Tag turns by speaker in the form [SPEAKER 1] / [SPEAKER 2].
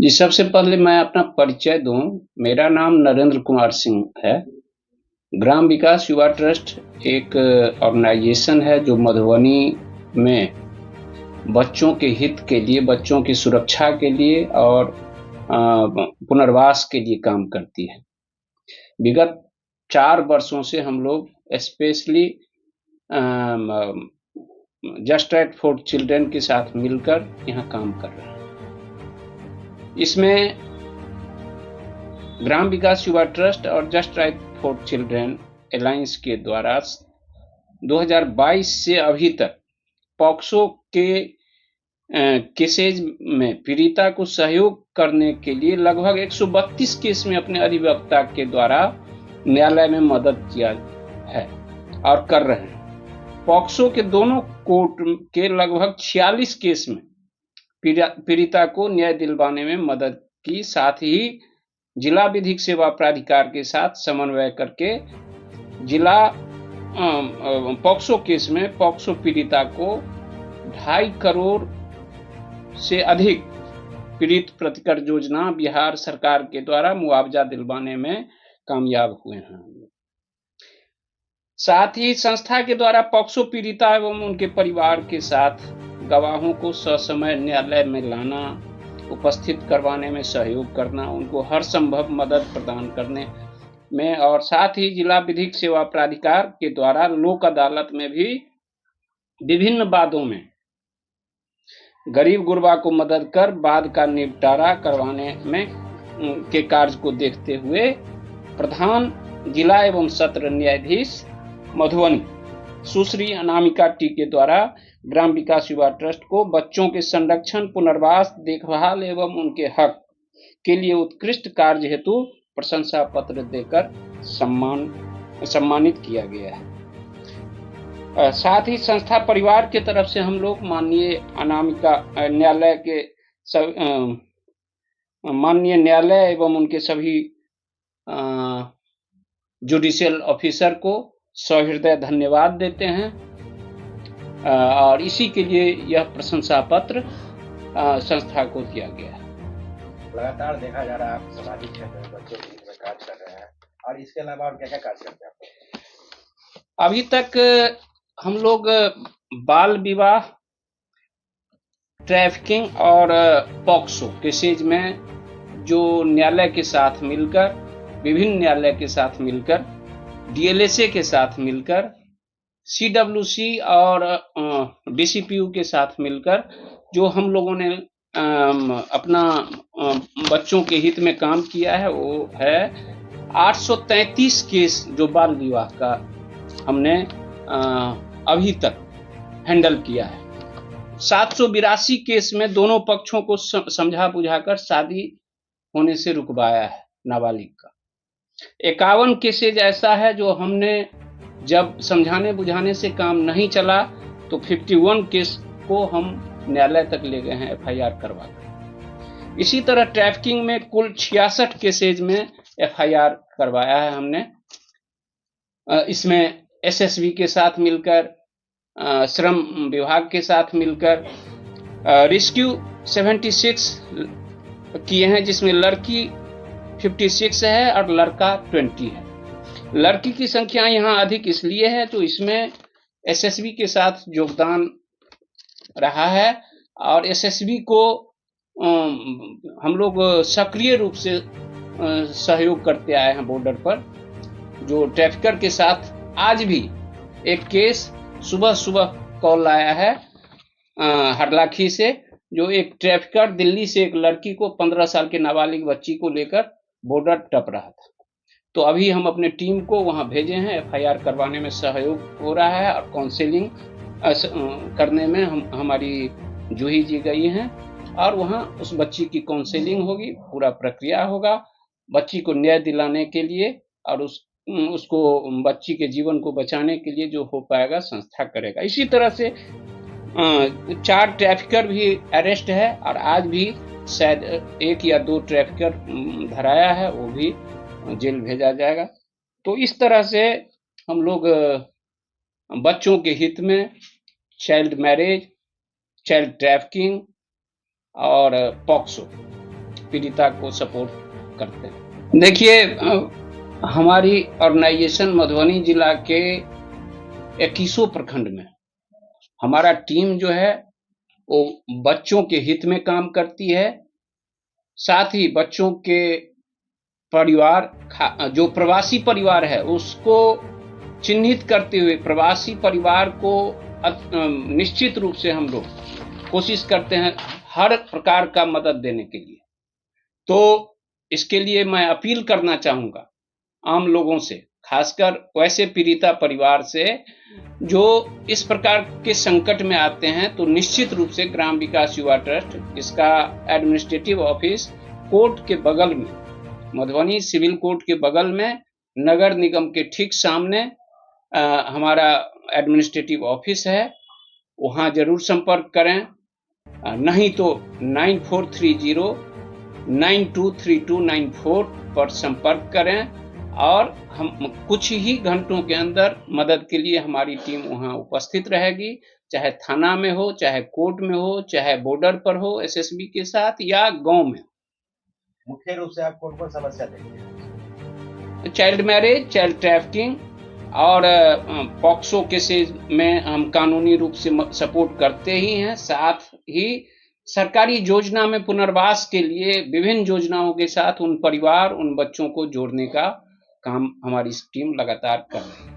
[SPEAKER 1] जी, सबसे पहले मैं अपना परिचय दूँ। मेरा नाम नरेंद्र कुमार सिंह है। ग्राम विकास युवा ट्रस्ट एक ऑर्गेनाइजेशन है जो मधुबनी में बच्चों के हित के लिए, बच्चों की सुरक्षा के लिए और पुनर्वास के लिए काम करती है। विगत 4 वर्षों से हम लोग specially just right for children के साथ मिलकर यहाँ काम कर रहे हैं। इसमें ग्राम विकास युवा ट्रस्ट और just right for children alliance के द्वारा 2022 से अभी तक पॉक्सो के केसेज में पीड़िता को सहयोग करने के लिए लगभग 132 केस में अपने अधिवक्ता के द्वारा न्यायालय में मदद किया है और कर रहे हैं। पॉक्सो के दोनों कोर्ट के लगभग 46 केस में पीड़िता को न्याय दिलवाने में मदद की, साथ ही जिला विधिक सेवा प्राधिकार के साथ समन्वय करके जिला पॉक्सो केस में पॉक्सो पीड़िता को 2.5 करोड़ से अधिक पीड़ित प्रतिकर योजना बिहार सरकार के द्वारा मुआवजा दिलवाने में कामयाब हुए हैं। साथ ही संस्था के द्वारा पॉक्सो पीड़िता एवं उनके परिवार के साथ गवाहों को ससमय न्यायालय में लाना, उपस्थित करवाने में सहयोग करना, उनको हर संभव मदद प्रदान करने में, और साथ ही जिला विधिक सेवा प्राधिकार के द्वारा लोक अदालत में भी विभिन्न वादों में गरीब गुरबा को मदद कर वाद का निपटारा करवाने में के कार्य को देखते हुए प्रधान जिला एवं सत्र न्यायाधीश मधुबनी सुश्री अनामिका टी के द्वारा ग्राम विकास युवा ट्रस्ट को बच्चों के संरक्षण, पुनर्वास, देखभाल एवं उनके हक के लिए उत्कृष्ट कार्य हेतु प्रशंसा पत्र देकर सम्मानित किया गया है। साथ ही संस्था परिवार के तरफ से हम लोग माननीय अनामिका न्यायालय के माननीय न्यायालय एवं उनके सभी जुडिशियल ऑफिसर को सहृदय धन्यवाद देते हैं और इसी के लिए यह प्रशंसा पत्र संस्था को दिया गया है।
[SPEAKER 2] लगातार देखा जा रहा है आप सामाजिक क्षेत्र में बच्चों के हित में कार्य कर रहे हैं, और इसके अलावा और क्या क्या कार्य करते हैं?
[SPEAKER 1] अभी तक हम लोग बाल विवाह, ट्रैफिकिंग और पॉक्सो केसेज में जो न्यायालय के साथ मिलकर, विभिन्न न्यायालय के साथ मिलकर, डीएलएसए के साथ मिलकर, सीडब्ल्यूसी और डीसीपीयू के साथ मिलकर जो हम लोगों ने अपना बच्चों के हित में काम किया है, वो है 833 केस जो बाल विवाह का हमने अभी तक हैंडल किया है। 782 केस में दोनों पक्षों को समझा बुझाकर शादी होने से रुकवाया है नाबालिग का। 51 केसेज ऐसा है जो हमने जब समझाने बुझाने से काम नहीं चला तो 51 केस को हम न्यायालय तक ले गए हैं एफआईआर करवाकर। इसी तरह ट्रैफिकिंग में कुल 66 केसेज में एफआईआर करवाया है हमने। इसमें एसएसबी के साथ मिलकर, श्रम विभाग के साथ मिलकर रेस्क्यू 76 किए हैं, जिसमें लड़की 56 है और लड़का 20 है। लड़की की संख्या यहाँ अधिक इसलिए है तो इसमें एसएसबी के साथ योगदान रहा है और एसएसबी को हम लोग सक्रिय रूप से सहयोग करते आए हैं बॉर्डर पर। जो ट्रैफिकर के साथ आज भी एक केस सुबह कॉल आया है हरलाखी से, जो एक ट्रैफिकर दिल्ली से एक लड़की को 15 साल के नाबालिग बच्ची को लेकर बॉर्डर टप रहा था। तो अभी हम अपने टीम को वहां भेजे हैं, एफआईआर करवाने में सहयोग हो रहा है और काउंसलिंग करने में हमारी जूही जी गई हैं और वहां उस बच्ची की काउंसलिंग होगी, पूरा प्रक्रिया होगा बच्ची को न्याय दिलाने के लिए, और उसको बच्ची के जीवन को बचाने के लिए जो हो पाएगा संस्था करेगा। इसी तरह से 4 ट्रैफिकर भी अरेस्ट है और आज भी शायद 1 या 2 ट्रैफिकर धराया है, वो भी जेल भेजा जाएगा। तो इस तरह से हम लोग बच्चों के हित में चाइल्ड मैरिज, चाइल्ड ट्रैफिकिंग और पॉक्सो पीड़िता को सपोर्ट करते हैं। देखिए, हमारी ऑर्गेनाइजेशन मधुबनी जिला के 21 प्रखंड में हमारा टीम जो है वो बच्चों के हित में काम करती है। साथ ही बच्चों के परिवार, जो प्रवासी परिवार है उसको चिन्हित करते हुए प्रवासी परिवार को निश्चित रूप से हम लोग कोशिश करते हैं हर प्रकार का मदद देने के लिए। तो इसके लिए मैं अपील करना चाहूंगा आम लोगों से, खासकर वैसे पीड़िता परिवार से जो इस प्रकार के संकट में आते हैं, तो निश्चित रूप से ग्राम विकास युवा ट्रस्ट, इसका एडमिनिस्ट्रेटिव ऑफिस कोर्ट के बगल में, मधुबनी सिविल कोर्ट के बगल में, नगर निगम के ठीक सामने हमारा एडमिनिस्ट्रेटिव ऑफिस है। वहां जरूर संपर्क करें। नहीं तो 9430923294 पर संपर्क करें और हम कुछ ही घंटों के अंदर मदद के लिए हमारी टीम वहां उपस्थित रहेगी, चाहे थाना में हो, चाहे कोर्ट में हो, चाहे बॉर्डर पर हो एसएसबी के साथ, या गांव में।
[SPEAKER 2] मुख्य रूप से आप कौन कौन समस्या देखते हैं?
[SPEAKER 1] चाइल्ड मैरिज, चाइल्ड ट्रैफिकिंग और पॉक्सो केसेस में हम कानूनी रूप से सपोर्ट करते ही हैं। साथ ही सरकारी योजना में पुनर्वास के लिए विभिन्न योजनाओं के साथ उन परिवार, उन बच्चों को जोड़ने का काम हमारी टीम लगातार कर रही है।